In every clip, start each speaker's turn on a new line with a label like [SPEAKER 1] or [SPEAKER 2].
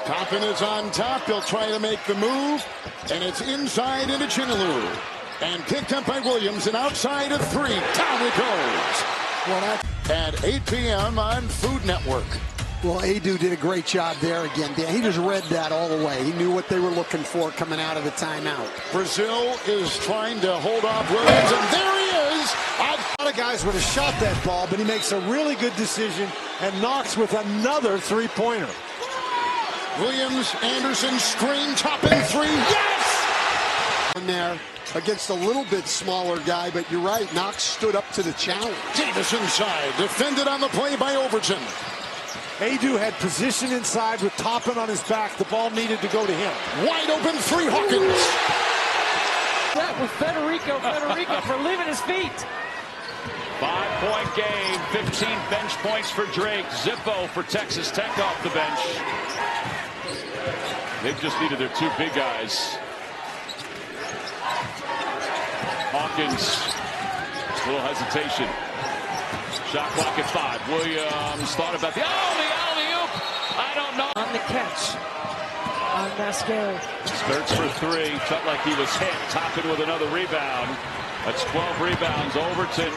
[SPEAKER 1] Toppin is on top. He'll try to make the move. And it's inside into Chinaloo. And picked up by Williams. And outside of 3. Down it goes. Well, that's at 8 p.m. on Food Network.
[SPEAKER 2] Well, Adu did a great job there again, Dan. He just read that all the way. He knew what they were looking for coming out of the timeout.
[SPEAKER 1] Brazil is trying to hold off Williams, and there he is.
[SPEAKER 3] A lot of guys would have shot that ball, but he makes a really good decision and knocks with another three-pointer.
[SPEAKER 1] Williams, Anderson, screen, Toppin 3. Yes!
[SPEAKER 2] On there against a little bit smaller guy, but you're right. Knox stood up to the challenge.
[SPEAKER 1] Davis inside, defended on the play by Overton.
[SPEAKER 3] Adu had position inside with Toppin on his back. The ball needed to go to him.
[SPEAKER 1] Wide open 3, Hawkins.
[SPEAKER 4] That was Federico for leaving his feet.
[SPEAKER 5] 5-point game, 15 bench points for Drake. Zippo for Texas Tech off the bench. They've just needed their 2 big guys. Hawkins, a little hesitation. Shot clock at 5. Williams thought about the alley-oop. I don't know.
[SPEAKER 4] On the catch. On Mascari.
[SPEAKER 5] Sturts for 3. Felt like he was hit. Toppin with another rebound. That's 12 rebounds. Overton.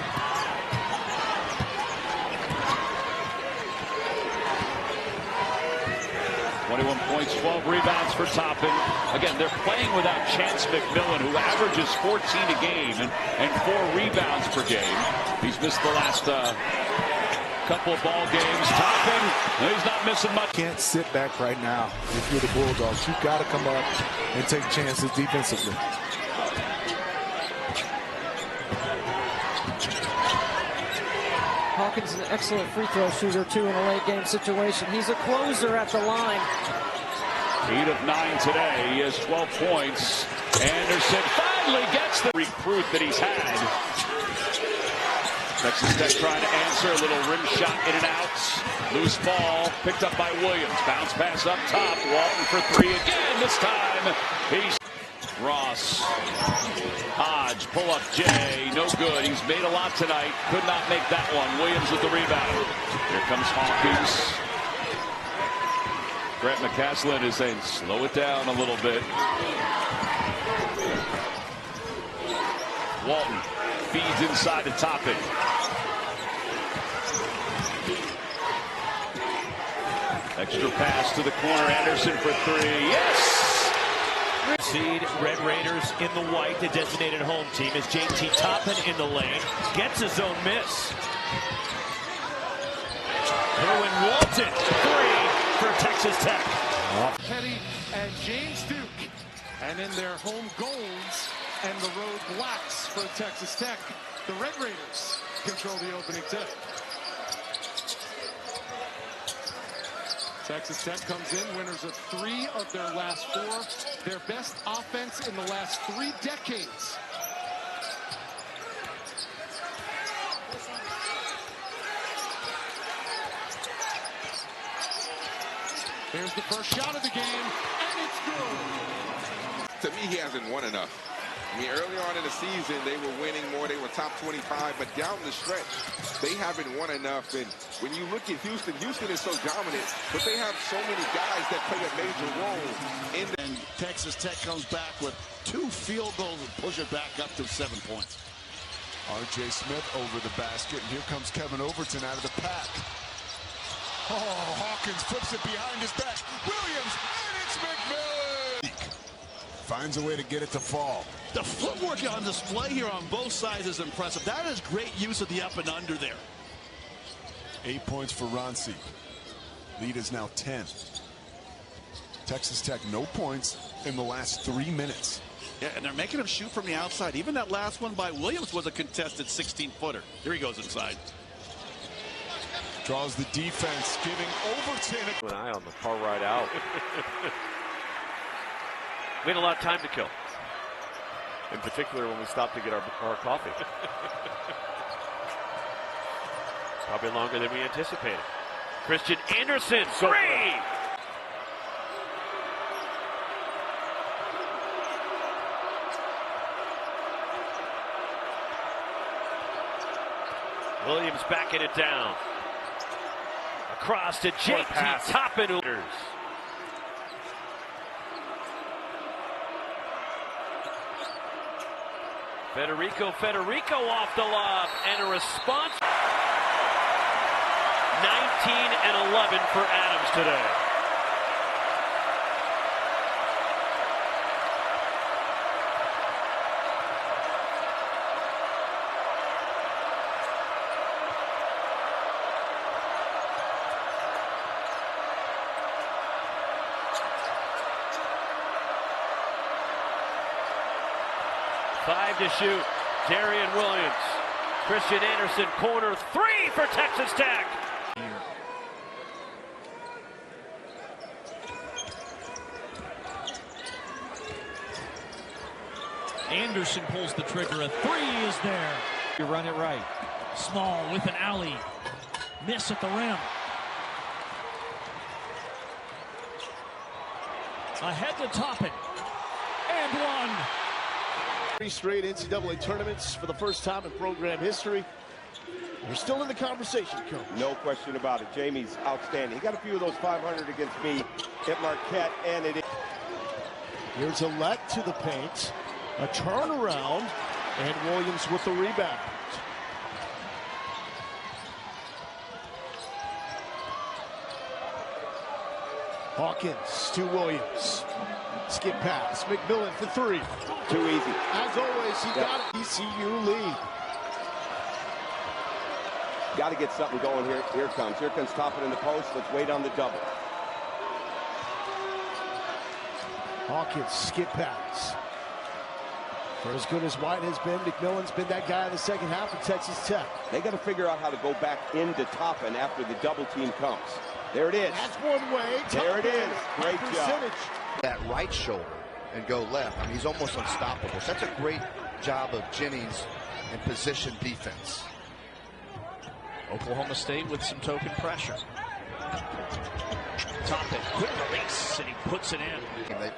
[SPEAKER 5] Points, 12 rebounds for Toppin. Again, they're playing without Chance McMillan, who averages 14 a game and 4 rebounds per game. He's missed the last couple of ball games. Toppin, he's not missing much.
[SPEAKER 6] Can't sit back right now if you're the Bulldogs. You've got to come up and take chances defensively.
[SPEAKER 4] Hawkins is an excellent free throw shooter, too, in a late game situation. He's a closer at the line.
[SPEAKER 5] 8 of 9 today. He has 12 points. Anderson finally gets the recruit that he's had. Texas Tech trying to answer. A little rim shot in and out. Loose ball picked up by Williams. Bounce pass up top. Walton for 3 again. This time he's Ross. Hodge, pull up Jay. No good. He's made a lot tonight. Could not make that one. Williams with the rebound. Here comes Hawkins. Grant McCaslin is saying, slow it down a little bit. Walton feeds inside to Toppin. Extra pass to the corner. Anderson for 3. Yes!
[SPEAKER 7] Seed Red Raiders in the white, the designated home team, as JT Toppin in the lane gets his own miss. Kerwin Walton, 3 for Texas Tech.
[SPEAKER 8] Petty and James Duke, and in their home golds and the road blacks for Texas Tech, the Red Raiders control the opening tip. Texas Tech comes in winners of 3 of their last 4, their best offense in the last 3 decades. Here's the first shot of the game, and it's good.
[SPEAKER 9] To me, he hasn't won enough. I mean, early on in the season, they were winning more. They were top 25, but down the stretch, they haven't won enough. And when you look at Houston, Houston is so dominant, but they have so many guys that play a major role in the...
[SPEAKER 10] And Texas Tech comes back with 2 field goals and push it back up to 7 points.
[SPEAKER 6] R.J. Smith over the basket, and here comes Kevin Overton out of the pack. Oh, Hawkins flips it behind his back. Williams, and it's McMillan! Finds a way to get it to fall.
[SPEAKER 10] The footwork on display here on both sides is impressive. That is great use of the up and under there.
[SPEAKER 6] 8 points for Ronci. Lead is now 10. Texas Tech, no points in the last 3 minutes.
[SPEAKER 10] Yeah, and they're making him shoot from the outside. Even that last one by Williams was a contested 16-footer. Here he goes inside.
[SPEAKER 6] Draws the defense, giving Overton
[SPEAKER 11] an eye on the car ride out. We had a lot of time to kill. In particular, when we stopped to get our coffee. Probably longer than we anticipated. Christian Anderson, 3! Williams backing it down. Across to JT Toppin.
[SPEAKER 7] Federico off the lob, and a response. 19 and 11 for Adams today. Five to shoot. Darrion Williams. Christian Anderson, corner three for Texas Tech.
[SPEAKER 12] Anderson pulls the trigger. A three is there.
[SPEAKER 4] You run it right.
[SPEAKER 12] Small with an alley. Miss at the rim. Ahead to Toppin. And one.
[SPEAKER 13] 3 straight NCAA tournaments for the first time in program history. They're still in the conversation, Coach.
[SPEAKER 14] No question about it. Jamie's outstanding. He got a few of those 500 against me at Marquette, and it is.
[SPEAKER 13] Here's a let to the paint. A turnaround, and Williams with the rebound. Hawkins to Williams. Skip pass. McMillan for three.
[SPEAKER 14] Too easy.
[SPEAKER 13] As always, he got it. ECU lead.
[SPEAKER 14] Got to get something going here. Here comes Toppin in the post. Let's wait on the double.
[SPEAKER 13] Hawkins, skip pass. For as good as White has been, McMillan's been that guy in the second half of Texas Tech.
[SPEAKER 14] They got to figure out how to go back into Toppin after the double team comes. There it is.
[SPEAKER 13] That's one way.
[SPEAKER 14] There it is. Great job.
[SPEAKER 15] That right shoulder and go left. I mean, he's almost unstoppable. So that's a great job of Jennings in position defense.
[SPEAKER 12] Oklahoma State with some token pressure. Toppin, quick release, and he puts it in.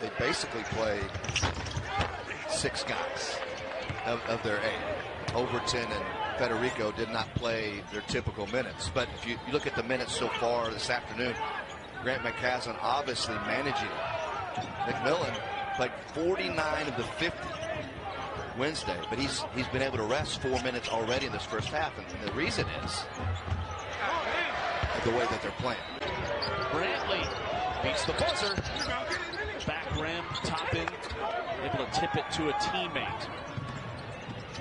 [SPEAKER 15] They basically play 6 guys of their 8. Overton and Federico did not play their typical minutes. But if you look at the minutes so far this afternoon, Grant McCaslin obviously managing it. McMillan played 49 of the 50 Wednesday, but he's been able to rest 4 minutes already in this first half, and the reason is the way that they're playing.
[SPEAKER 12] Brantley beats the buzzer. Back rim, Toppin able to tip it to a teammate.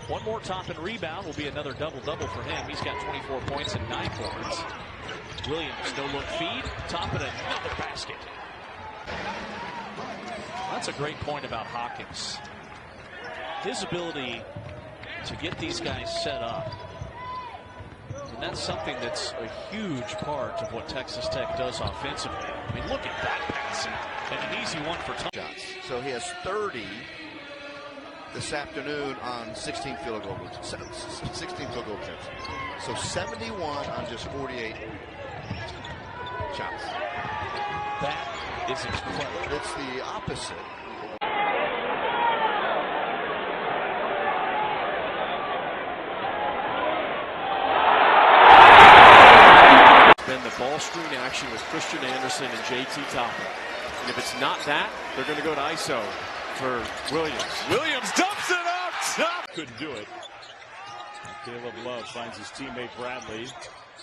[SPEAKER 12] One more Toppin rebound will be another double-double for him. He's got 24 points and 9 boards. Williams, no-look feed. Toppin, another basket. That's a great point about Hawkins. His ability to get these guys set up. And that's something that's a huge part of what Texas Tech does offensively. I mean, look at that pass. And an easy one for
[SPEAKER 15] shots. So he has 30 this afternoon on 16 field goal attempts. 16 field goal attempts. So 71 on just 48 shots.
[SPEAKER 12] That is incredible.
[SPEAKER 15] It's the opposite.
[SPEAKER 11] Been the ball screen action with Christian Anderson and JT Toppin. And if it's not that, they're going to go to ISO for Williams. Williams dumps it up top.
[SPEAKER 16] Couldn't do it. Caleb Love finds his teammate Bradley.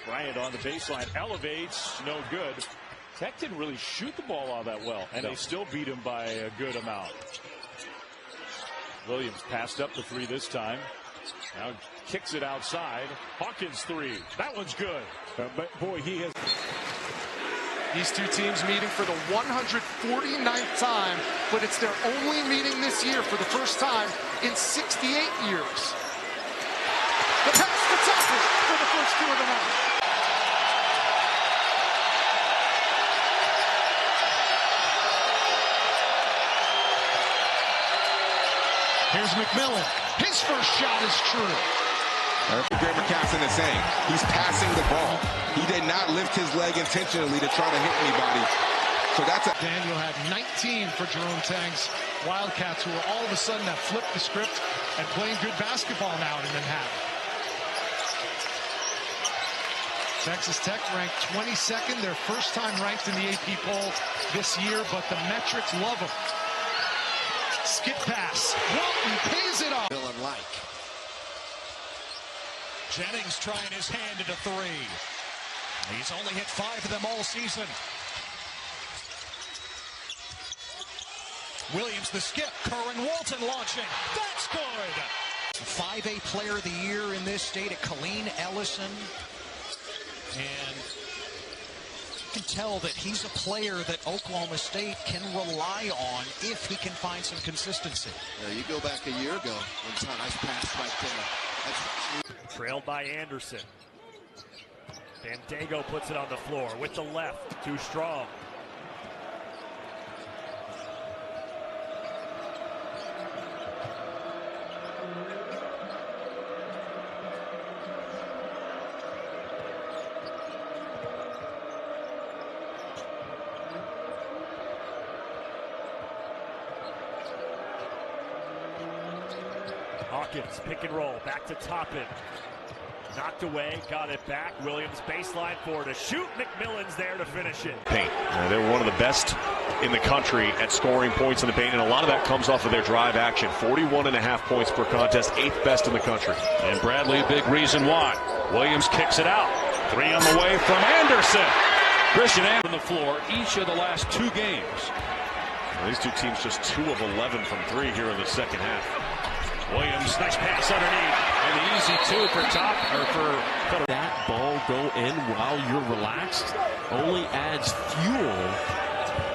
[SPEAKER 16] Bryant on the baseline, elevates, no good. Tech didn't really shoot the ball all that well, and they still beat him by a good amount. Williams passed up the three this time. Now kicks it outside. Hawkins three. That one's good. But boy, he has.
[SPEAKER 8] These two teams meeting for the 149th time, but it's their only meeting this year for the first time in 68 years. The pass to Toppin for the first 2 of the night. Here's McMillan. His first shot is true.
[SPEAKER 9] Grant McCaslin is saying he's passing the ball. He did not lift his leg intentionally to try to hit anybody. So that's a.
[SPEAKER 8] Daniel had 19 for Jerome Tang's Wildcats, who are all of a sudden have flipped the script and playing good basketball now in Manhattan. Texas Tech ranked 22nd, their first time ranked in the AP poll this year, but the metrics love them. Skip pass. Walton pays it off.
[SPEAKER 15] Like
[SPEAKER 17] Jennings trying his hand at a three. He's only hit 5 of them all season. Williams the skip. Curran Walton launching. That's good. 5A player of the year in this state at Colleen Ellison. And you can tell that he's a player that Oklahoma State can rely on if he can find some consistency.
[SPEAKER 15] You go back a year ago when nice pass right there.
[SPEAKER 7] Trailed by Anderson. Bandego puts it on the floor with the left. Too strong. Hawkins, pick and roll, back to Toppin. Knocked away, got it back. Williams baseline for to shoot. McMillan's there to finish it.
[SPEAKER 5] Paint. They were one of the best in the country at scoring points in the paint, and a lot of that comes off of their drive action. 41.5 points per contest, 8th best in the country.
[SPEAKER 16] And Bradley, a big reason why. Williams kicks it out. 3 on the way from Anderson. Christian Anderson on the floor each of the last 2 games.
[SPEAKER 5] Well, these two teams just 2 of 11 from 3 here in the second half.
[SPEAKER 16] Williams, nice pass underneath. And the easy 2 for
[SPEAKER 18] that ball go in while you're relaxed only adds fuel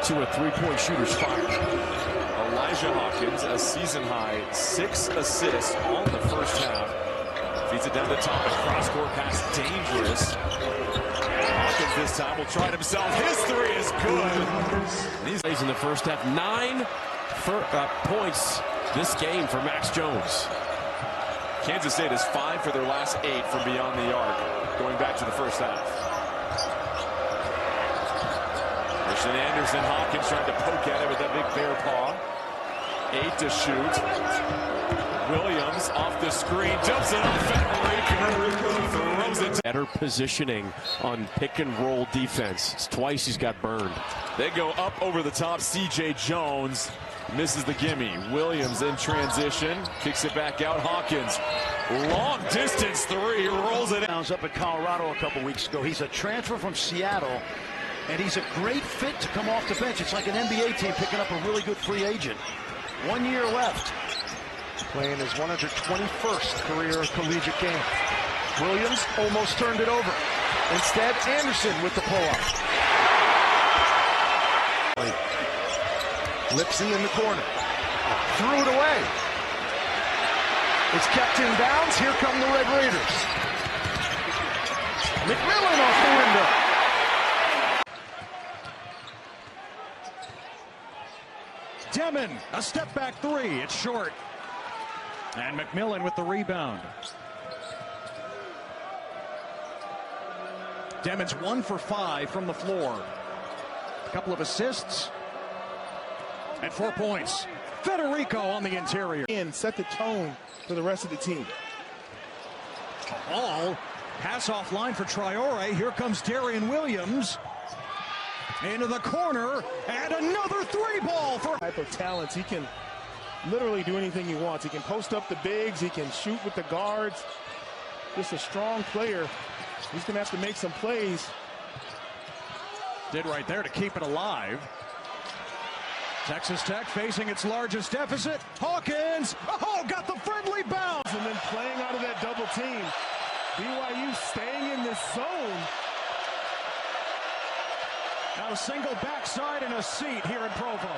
[SPEAKER 18] to a three-point shooter's fire.
[SPEAKER 11] Elijah Hawkins, a season-high 6 assists on the first half. Feeds it down the top, and cross-court pass dangerous. Hawkins this time will try it himself. His 3 is good.
[SPEAKER 18] These plays in the first half, 9 points this game for Max Jones.
[SPEAKER 11] Kansas State has 5 for their last 8 from beyond the arc, going back to the first half. Christian Anderson, Hawkins trying to poke at it with that big bare paw. 8 to shoot. Williams off the screen, jumps it off, throws it.
[SPEAKER 18] Better positioning on pick and roll defense. It's twice he's got burned.
[SPEAKER 11] They go up over the top. C.J. Jones misses the gimme. Williams in transition, kicks it back out. Hawkins, long distance 3, rolls it in.
[SPEAKER 13] Up at Colorado a couple weeks ago. He's a transfer from Seattle, and he's a great fit to come off the bench. It's like an NBA team picking up a really good free agent. 1 year left. Playing his 121st career collegiate game. Williams almost turned it over. Instead, Anderson with the pull-up. Lipsy in the corner. Threw it away. It's kept in bounds. Here come the Red Raiders. McMillan off the window.
[SPEAKER 17] Demon, a step back 3. It's short. And McMillan with the rebound. Demon's 1 for 5 from the floor. A couple of assists. And 4 points. Federico on the interior.
[SPEAKER 19] And set the tone for the rest of the team.
[SPEAKER 17] All pass offline for Traore. Here comes Darrion Williams. Into the corner. And another 3-ball for
[SPEAKER 19] type of talents. He can literally do anything he wants. He can post up the bigs. He can shoot with the guards. Just a strong player. He's going to have to make some plays.
[SPEAKER 17] Did right there to keep it alive. Texas Tech facing its largest deficit. Hawkins, oh, got the friendly bounce.
[SPEAKER 19] And then playing out of that double team. BYU staying in this zone.
[SPEAKER 17] Now a single backside and a seat here in Provo.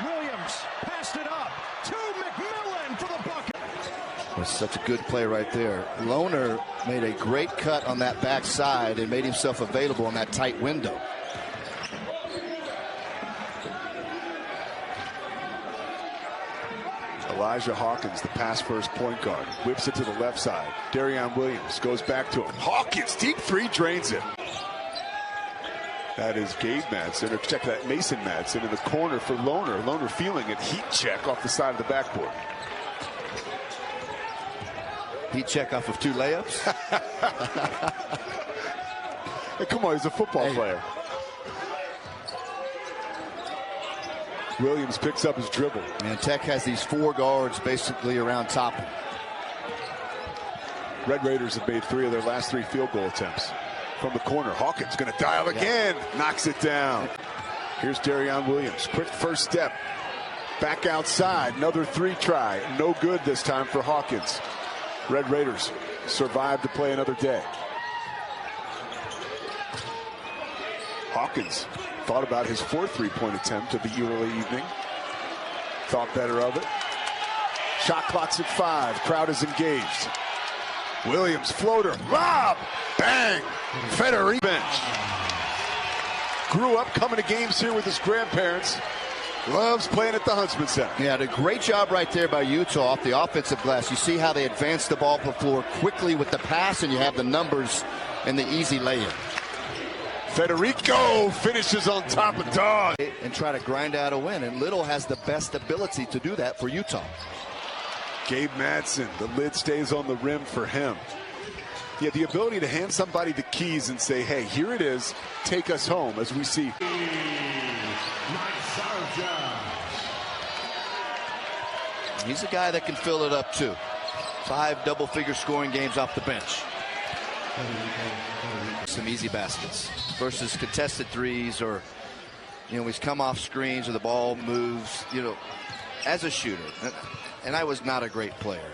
[SPEAKER 17] Williams passed it up to McMillan for the bucket.
[SPEAKER 15] Was such a good play right there. Lohner made a great cut on that backside and made himself available in that tight window.
[SPEAKER 6] Elijah Hawkins, the pass-first point guard, whips it to the left side. Darrion Williams goes back to him. Hawkins, deep 3, drains it. That is Gabe Madsen, or check that, Mason Madsen in the corner for Lohner. Lohner feeling it, heat check off the side of the backboard.
[SPEAKER 15] Heat check off of 2 layups.
[SPEAKER 6] Hey, come on, he's a football player. Williams picks up his dribble.
[SPEAKER 15] And Tech has these 4 guards basically around top.
[SPEAKER 6] Red Raiders have made 3 of their last 3 field goal attempts. From the corner, Hawkins going to dial again. Knocks it down. Here's Darrion Williams. Quick first step. Back outside. Another 3 try. No good this time for Hawkins. Red Raiders survive to play another day. Hawkins thought about his 4th 3-point attempt of the early evening. Thought better of it. Shot clock's at 5. Crowd is engaged. Williams floater. Lob. Bang. Federico bench. Grew up coming to games here with his grandparents. Loves playing at the Huntsman Center.
[SPEAKER 15] Yeah, did a great job right there by Utah off the offensive glass. You see how they advance the ball up the floor quickly with the pass, and you have the numbers and the easy layup.
[SPEAKER 6] Federico finishes on top of Dog.
[SPEAKER 15] And try to grind out a win, and Little has the best ability to do that for Utah.
[SPEAKER 6] Gabe Madsen, the lid stays on the rim for him. Yeah, the ability to hand somebody the keys and say, hey, here it is, take us home, as we see.
[SPEAKER 15] He's a guy that can fill it up too. 5 double-figure scoring games off the bench. Some easy baskets versus contested threes, or he's come off screens or the ball moves. As a shooter, and I was not a great player.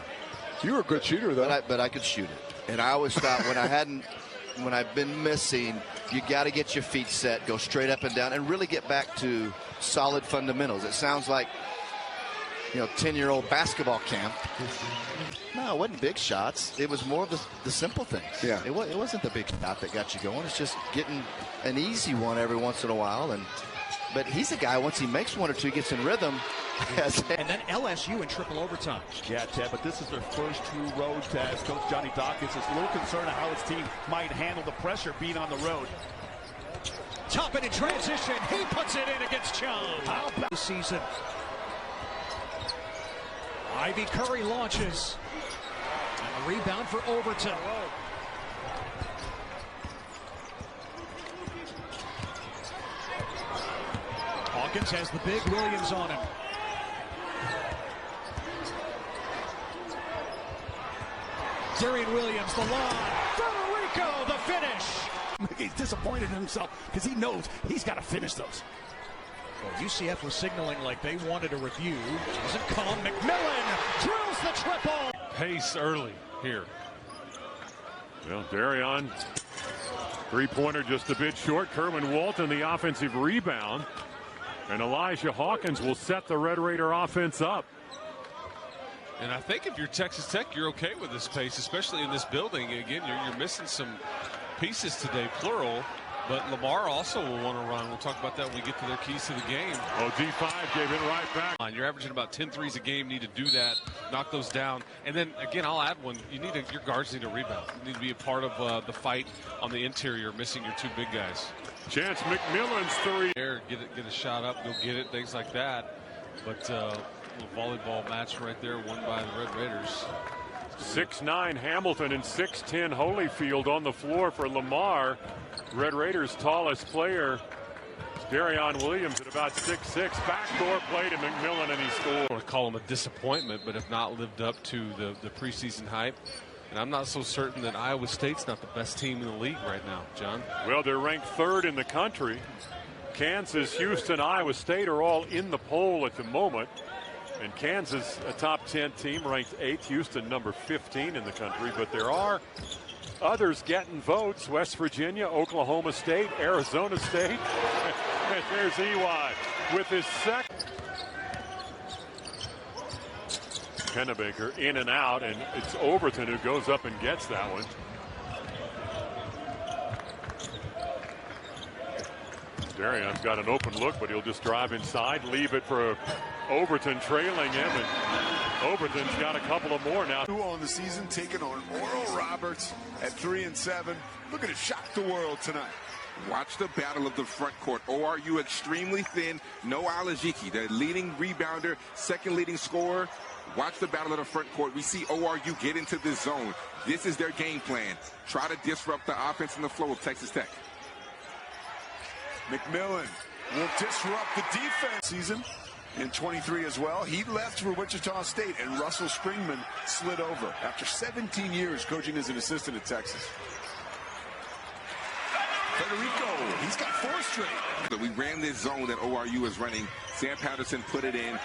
[SPEAKER 6] You were a good shooter though.
[SPEAKER 15] But I could shoot it, and I always thought when I've been missing, you got to get your feet set, go straight up and down, and really get back to solid fundamentals. It sounds like 10-year-old basketball camp. No, it wasn't big shots. It was more of the simple things.
[SPEAKER 6] Yeah.
[SPEAKER 15] It wasn't the big shot that got you going. It's just getting an easy one every once in a while. But he's a guy, once he makes 1 or 2, gets in rhythm.
[SPEAKER 17] And then LSU in triple overtime.
[SPEAKER 10] Yeah, Ted, but this is their first true road test. Coach Johnny Dawkins is a little concerned of how his team might handle the pressure being on the road.
[SPEAKER 17] Toppin in transition. He puts it in against Chum. How about this season? Ivy Curry launches. And a rebound for Overton. Hawkins has the big Williams on him. Darrion Williams, the line. Federico, the finish.
[SPEAKER 10] He's disappointed in himself because he knows he's got to finish those.
[SPEAKER 17] Well, UCF was signaling like they wanted a review. Doesn't come. McMillan drills the triple.
[SPEAKER 20] Pace early here. Well, Darrion, 3-pointer just a bit short. Kerwin Walton, the offensive rebound. And Elijah Hawkins will set the Red Raider offense up.
[SPEAKER 21] And I think if you're Texas Tech, you're okay with this pace, especially in this building. Again, you're missing some pieces today, plural. But Lamar also will want to run. We'll talk about that when we get to their keys to the game.
[SPEAKER 20] Oh, D5 gave it right back.
[SPEAKER 21] You're averaging about 10 threes a game. Need to do that, knock those down. And then, again, I'll add one. Your guards need to rebound. You need to be a part of the fight on the interior, missing your 2 big guys.
[SPEAKER 20] Chance McMillan's 3.
[SPEAKER 21] Get a shot up, go get it, things like that. But a little volleyball match right there, won by the Red Raiders.
[SPEAKER 20] 6'9" Hamilton and 6'10" Holyfield on the floor for Lamar. Red Raiders' tallest player, Darrion Williams, at about 6'6". Backdoor play to McMillan, and he scored.
[SPEAKER 21] I want to call him a disappointment, but have not lived up to the preseason hype. And I'm not so certain that Iowa State's not the best team in the league right now, John.
[SPEAKER 20] Well, they're ranked 3rd in the country. Kansas, Houston, Iowa State are all in the poll at the moment. And Kansas, a top 10 team, ranked 8th. Houston, number 15 in the country. But there are others getting votes. West Virginia, Oklahoma State, Arizona State. And there's EY with his second. Pennebaker in and out, and it's Overton who goes up and gets that one. Darrion's got an open look, but he'll just drive inside, leave it for Overton trailing him, and Overton's got a couple of more now.
[SPEAKER 6] On the season, taking on Oral Roberts at 3-7. Looking to shock the world tonight.
[SPEAKER 9] Watch the battle of the front court. ORU extremely thin. No Alajiki, the leading rebounder, second leading scorer. Watch the battle of the front court. We see ORU get into this zone. This is their game plan. Try to disrupt the offense and the flow of Texas Tech.
[SPEAKER 6] McMillan will disrupt the defense season. In 23 as well. He left for Wichita State, and Russell Springman slid over after 17 years coaching as an assistant at Texas. Federico, he's got 4 straight.
[SPEAKER 9] We ran this zone that ORU is running. Sam Patterson put it in.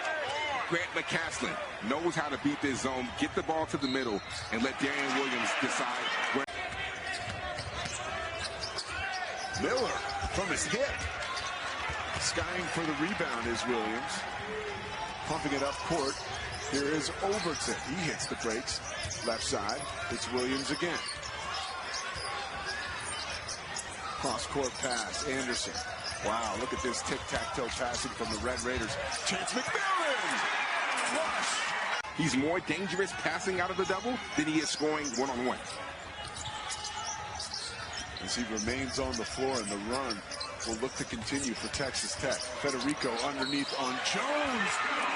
[SPEAKER 9] Grant McCaslin knows how to beat this zone, get the ball to the middle, and let Darrion Williams decide where.
[SPEAKER 6] Miller from his hip. Skying for the rebound is Williams. Pumping it up court. Here is Overton. He hits the brakes. Left side. It's Williams again. Cross-court pass. Anderson. Wow, look at this tic-tac-toe passing from the Red Raiders. Chance McMillan! Flush!
[SPEAKER 9] He's more dangerous passing out of the double than he is scoring one-on-one.
[SPEAKER 6] As he remains on the floor, and the run will look to continue for Texas Tech. Federico underneath on Jones.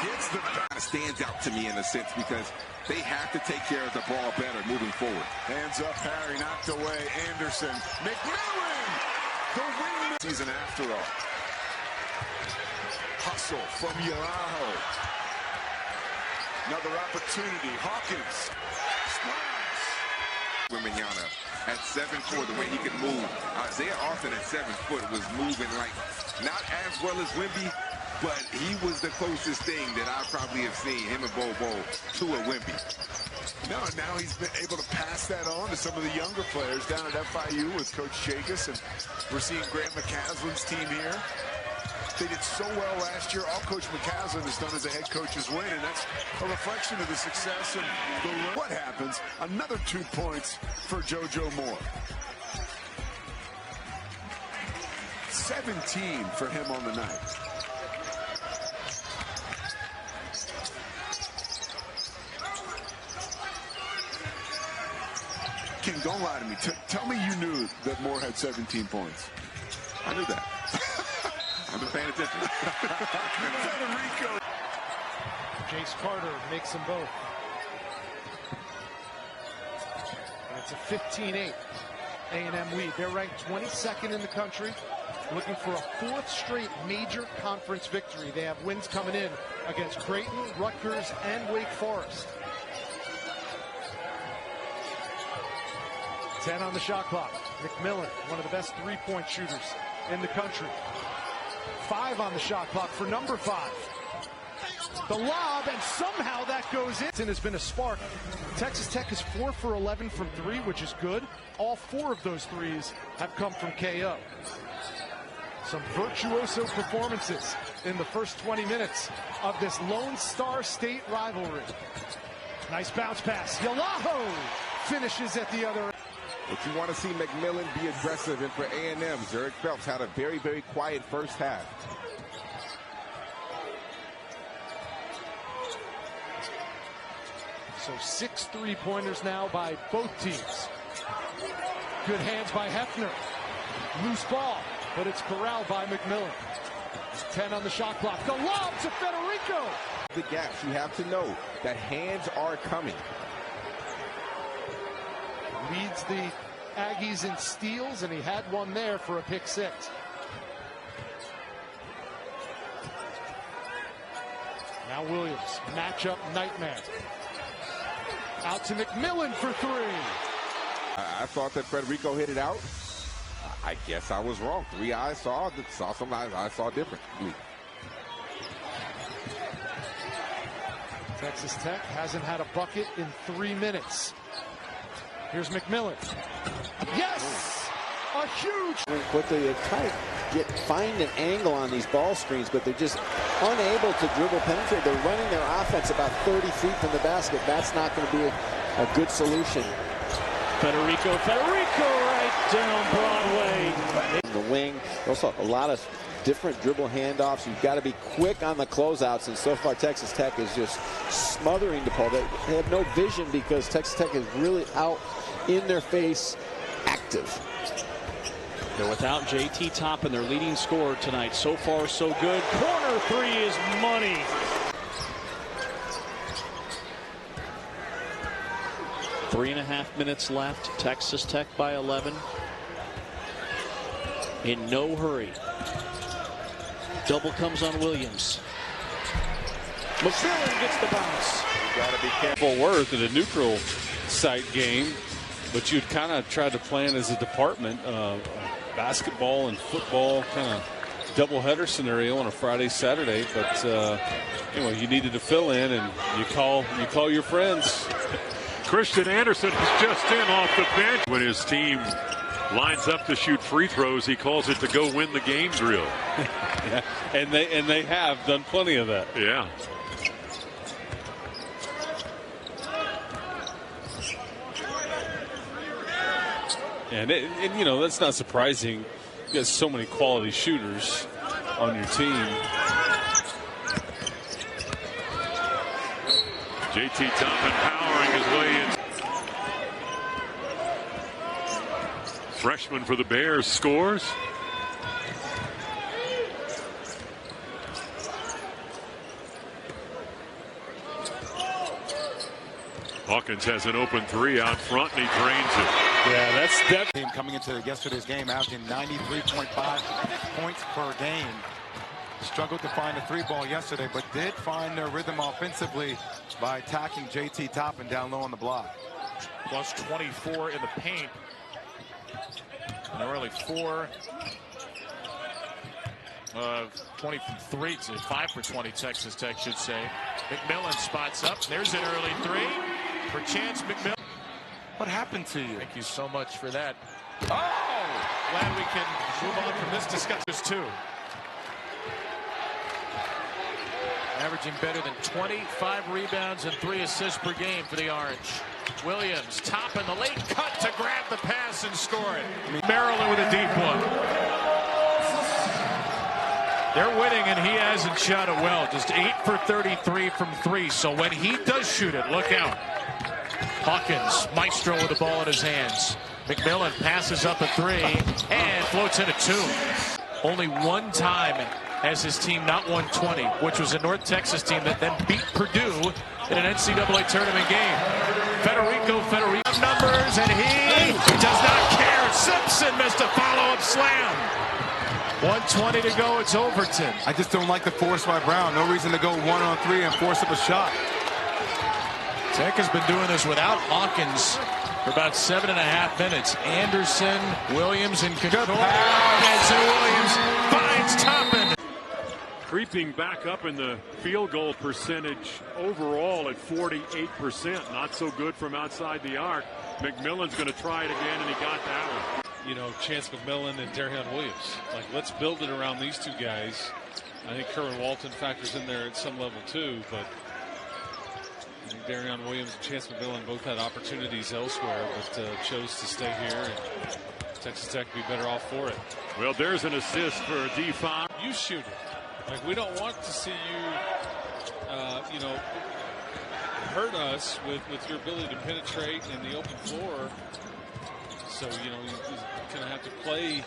[SPEAKER 6] Gets the pass.
[SPEAKER 9] Stands out to me in a sense because they have to take care of the ball better moving forward.
[SPEAKER 6] Hands up, Harry, knocked away. Anderson. McMillan! The win season after all. Hustle from Yalaho. Another opportunity. Hawkins. Splash.
[SPEAKER 9] Wimanyana at 7'4", the way he can move. Isaiah Austin at 7 foot was moving like not as well as Wimby, but he was the closest thing that I probably have seen, him and Bobo, to a Wimby.
[SPEAKER 6] No, now he's been able to pass that on to some of the younger players down at FIU with Coach Chagas, and we're seeing Grant McCaslin's team here. They did so well last year. All Coach McCaslin has done as a head coach is win, and that's a reflection of the success and what happens. Another 2 points for JoJo Moore. 17 for him on the night. King, don't lie to me. Tell me you knew that Moore had 17 points.
[SPEAKER 9] I knew that. I've been paying attention.
[SPEAKER 6] Federico.
[SPEAKER 8] Jace Carter makes them both. And it's a 15-8 A&M lead. They're ranked 22nd in the country, looking for a 4th straight major conference victory. They have wins coming in against Creighton, Rutgers, and Wake Forest. 10 on the shot clock. McMillan, one of the best 3-point shooters in the country. 5 on the shot clock for number 5. The lob, and somehow that goes in. It has been a spark. Texas Tech is 4 for 11 from 3, which is good. All 4 of those threes have come from KO. Some virtuoso performances in the first 20 minutes of this Lone Star State rivalry. Nice bounce pass. Yalaho finishes at the other end.
[SPEAKER 9] But you want to see McMillan be aggressive, and for A&M, Zurich Phelps had a very, very quiet first half.
[SPEAKER 8] So 6 3-pointers now by both teams. Good hands by Hefner. Loose ball, but it's corralled by McMillan. 10 on the shot clock. The lob to Federico.
[SPEAKER 9] The gaps, you have to know that hands are coming.
[SPEAKER 8] Leads the Aggies in steals, and he had one there for a pick 6. Now Williams, matchup nightmare. Out to McMillan for 3.
[SPEAKER 9] I thought that Federico hit it out. I guess I was wrong. 3 eyes saw some eyes I saw differently.
[SPEAKER 8] Texas Tech hasn't had a bucket in 3 minutes. Here's McMillan. Yes! A huge...
[SPEAKER 2] Quickly, they try to find an angle on these ball screens, but they're just unable to dribble penetrate. They're running their offense about 30 feet from the basket. That's not going to be a good solution.
[SPEAKER 7] Federico right down Broadway.
[SPEAKER 2] In the wing, they also have a lot of different dribble handoffs. You've got to be quick on the closeouts, and so far Texas Tech is just smothering DePaul. They have no vision because Texas Tech is really out in their face active.
[SPEAKER 7] They're without JT Toppin, their leading scorer tonight. So far, so good. Corner 3 is money. Three and a half minutes left. Texas Tech by 11. In no hurry. Double comes on Williams.
[SPEAKER 12] McMillan gets the bounce.
[SPEAKER 14] You got to be careful.
[SPEAKER 20] Fort Worth in a neutral site game, but you'd kind of try to plan as a department, basketball and football kind of doubleheader scenario on a Friday, Saturday. But anyway, you needed to fill in, and you call your friends.
[SPEAKER 3] Christian Anderson is just in off the bench. When his team lines up to shoot free throws, he calls it the go win the game drill.
[SPEAKER 20] Yeah, and they have done plenty of that.
[SPEAKER 3] Yeah.
[SPEAKER 20] And you know, that's not surprising. You got so many quality shooters on your team.
[SPEAKER 3] JT Toppin powering his way in. Freshman for the Bears scores. Hawkins has an open three out front, and he drains it.
[SPEAKER 20] Yeah, that's definitely.
[SPEAKER 22] Coming into yesterday's game, averaging 93.5 points per game. Struggled to find a three ball yesterday, but did find their rhythm offensively by attacking JT Toppin down low on the block.
[SPEAKER 12] Plus 24 in the paint. And early 20 from 3 to 5 for 20. Texas Tech should say. McMillan spots up. There's an early three for Chance McMillan.
[SPEAKER 22] What happened to you?
[SPEAKER 12] Thank you so much for that. Oh! Glad we can move on from this discussion. There's two. Averaging better than 25 rebounds and 3 assists per game for the Orange. Williams, top in the late cut to grab the pass and score it. Maryland with a deep one. They're winning, and he hasn't shot it well. Just 8 for 33 from 3. So when he does shoot it, look out. Hawkins, maestro with the ball in his hands. McMillan passes up a 3 and floats in a 2. Only one time has his team not won 20, which was a North Texas team that then beat Purdue in an NCAA tournament game. Federico numbers, and he does not care. Simpson missed a follow-up slam. 1:20 to go. It's Overton.
[SPEAKER 22] I just don't like the force by Brown. No reason to go 1-on-3 and force up a shot.
[SPEAKER 12] Tech has been doing this without Hawkins for about 7.5 minutes. Anderson, Williams in control. And Williams finds Toppin.
[SPEAKER 3] Creeping back up in the field goal percentage overall at 48%. Not so good from outside the arc. McMillan's going to try it again, and he got that one.
[SPEAKER 20] You know, Chance McMillan and Darrion Williams. Like, let's build it around these two guys. I think Kerwin Walton factors in there at some level too, but I think Darrion Williams and Chance McMillan both had opportunities elsewhere, but chose to stay here, and Texas Tech be better off for it.
[SPEAKER 3] Well, there's an assist for a D5.
[SPEAKER 20] You shoot it. Like, we don't want to see you, you know, hurt us with your ability to penetrate in the open floor. So, you know, he's going to have to play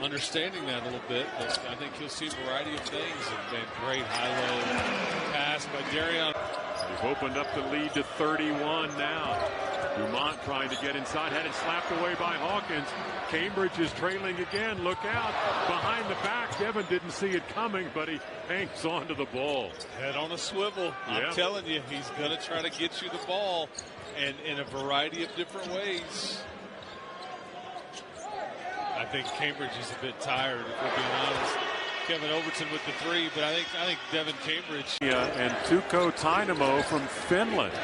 [SPEAKER 20] understanding that a little bit. But I think he'll see a variety of things. And great high-low pass by Darrion.
[SPEAKER 3] They've opened up the lead to 31 now. Dumont trying to get inside, had it slapped away by Hawkins. Cambridge is trailing again. Look out. Behind the back. Devin didn't see it coming, but he hangs on to the ball.
[SPEAKER 20] Head on a swivel. I'm telling you, he's going to try to get you the ball, and in a variety of different ways. I think Cambridge is a bit tired, if we're being honest. Kevin Overton with the 3, but I think Devin Cambridge.
[SPEAKER 3] Yeah, and Tuukka Tainamo from Finland.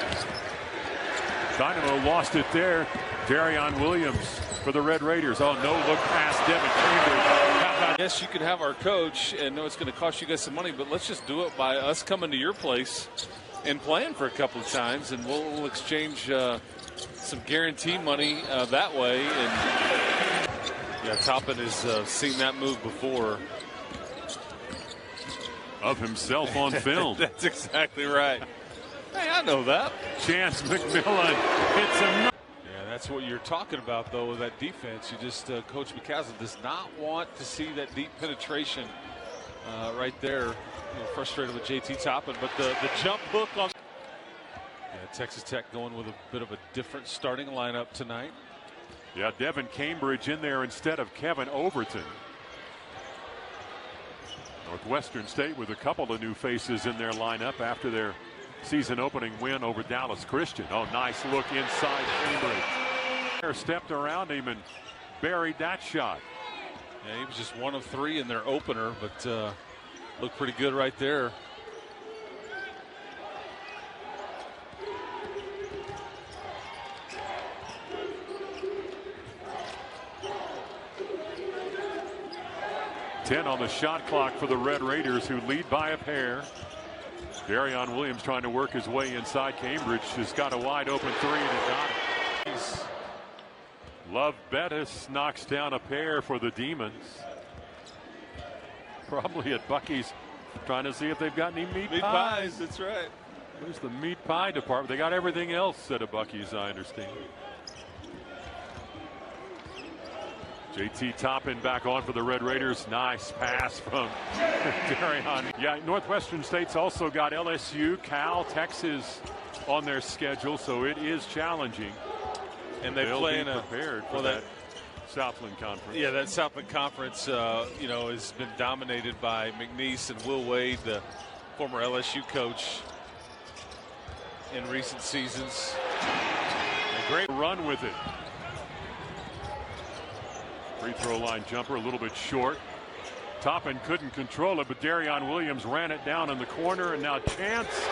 [SPEAKER 3] Tainamo lost it there. Darrion Williams for the Red Raiders. Oh, no look past Devin Cambridge.
[SPEAKER 20] Yes, you could have our coach, and know it's going to cost you guys some money, but let's just do it by us coming to your place and playing for a couple of times, and we'll exchange some guarantee money that way. And yeah, Toppin has seen that move before.
[SPEAKER 3] Of himself on film.
[SPEAKER 20] That's exactly right. Hey, I know that.
[SPEAKER 3] Chance McMillan hits him.
[SPEAKER 20] Yeah, that's what you're talking about, though, with that defense. You just, Coach McCaslin does not want to see that deep penetration right there. You know, frustrated with JT Toppin, but the jump hook on. Yeah, Texas Tech going with a bit of a different starting lineup tonight.
[SPEAKER 3] Yeah, Devin Cambridge in there instead of Kevin Overton.
[SPEAKER 20] Northwestern State with a couple of new faces in their lineup after their season opening win over Dallas Christian. Oh, nice look inside Cambridge. Stepped around him and buried that shot.
[SPEAKER 21] Yeah, he was just 1 of 3 in their opener, but looked pretty good right there.
[SPEAKER 20] Ten on the shot clock for the Red Raiders, who lead by a pair. Darrion Williams trying to work his way inside Cambridge. Has got a wide open 3 and got it. Love Bettis knocks down a pair for the Demons. Probably at Buc-ee's trying to see if they've got any meat pies.
[SPEAKER 21] That's right.
[SPEAKER 20] Where's the meat pie department? They got everything else at a Buc-ee's, I understand. JT Toppin back on for the Red Raiders. Nice pass from Darrion. Yeah, Northwestern State's also got LSU, Cal, Texas on their schedule, so it is challenging.
[SPEAKER 21] And they play in
[SPEAKER 20] prepared for that Southland Conference.
[SPEAKER 21] Yeah, that Southland Conference, you know, has been dominated by McNeese and Will Wade, the former LSU coach, in recent seasons.
[SPEAKER 20] A great run with it. Free throw line jumper a little bit short. Toppin couldn't control it, but Darrion Williams ran it down in the corner, and now Chance,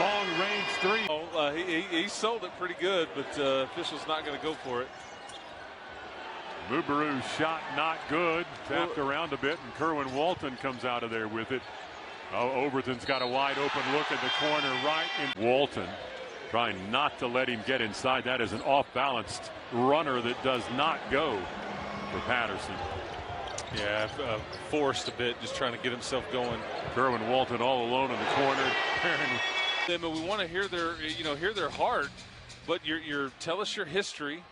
[SPEAKER 20] long range 3.
[SPEAKER 21] Oh, he sold it pretty good, but official's not going to go for it.
[SPEAKER 20] Mubaru's shot not good. Tapped around a bit, and Kerwin Walton comes out of there with it. Oh, Overton's got a wide open look in the corner right. Walton trying not to let him get inside. That is an off-balanced runner that does not go for Patterson.
[SPEAKER 21] Yeah, forced a bit, just trying to get himself going.
[SPEAKER 20] Kerwin Walton all alone in the corner.
[SPEAKER 21] And we want to hear their, hear their heart, but tell us your history.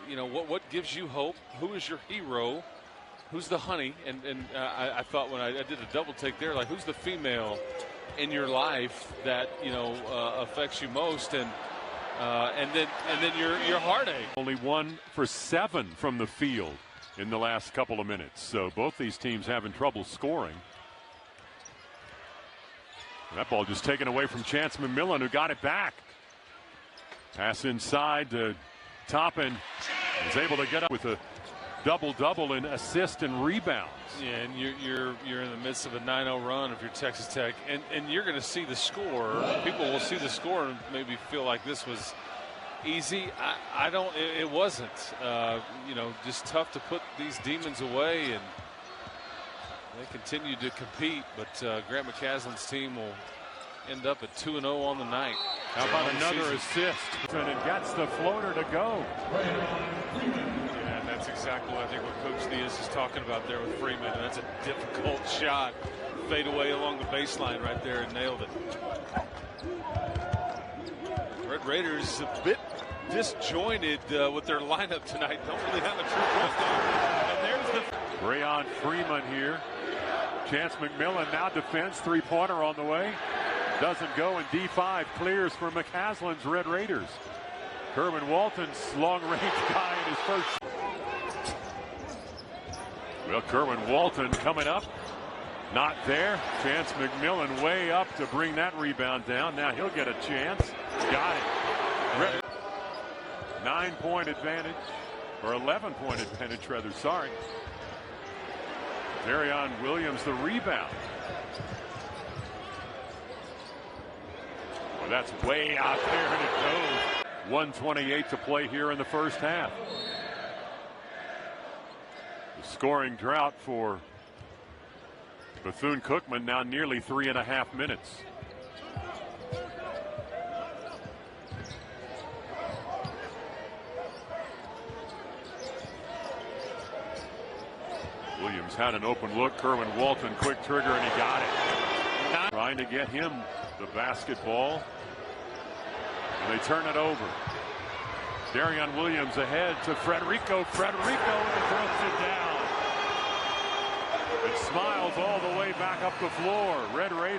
[SPEAKER 21] You know, what gives you hope? Who is your hero? Who's the honey? And I thought when I did a double take there, like, who's the female in your life that affects you most? And then your heartache.
[SPEAKER 20] Only 1 for 7 from the field in the last couple of minutes. So both these teams having trouble scoring. That ball just taken away from Chance McMillan, who got it back. Pass inside to Toppin. Was able to get up with a double-double in assist and rebounds.
[SPEAKER 21] Yeah, and you're in the midst of a 9-0 run if you're Texas Tech, and you're going to see the score. People will see the score and maybe feel like this was easy. I don't. It wasn't. Just tough to put these Demons away, and they continue to compete. But Grant McCaslin's team will end up at 2-0 on the night.
[SPEAKER 20] How about another assist? And it gets the floater to go.
[SPEAKER 21] Yeah, that's exactly what I think what Coach Diaz is talking about there with Freeman. And that's a difficult shot. Fade away along the baseline right there and nailed it. Red Raiders a bit disjointed with their lineup tonight. Don't really have a true rest on. And there's the
[SPEAKER 20] Rayon Freeman here. Chance McMillan now defends. 3-pointer on the way. Doesn't go, and D5 clears for McCaslin's Red Raiders. Kerwin Walton's long-range guy in his first. Well, Kerwin Walton coming up. Not there. Chance McMillan way up to bring that rebound down. Now he'll get a chance. Got it. 9-point advantage, or 11-point advantage, rather. Sorry. Darrion Williams the rebound. Well, that's way out there, and it goes. 1:28 to play here in the first half. The scoring drought for Bethune-Cookman now nearly 3.5 minutes. Williams had an open look. Kerwin Walton, quick trigger, and he got it. Trying to get him the basketball. And they turn it over. Darrion Williams ahead to Frederico. Frederico throws it down. It smiles all the way back up the floor. Red Raiders.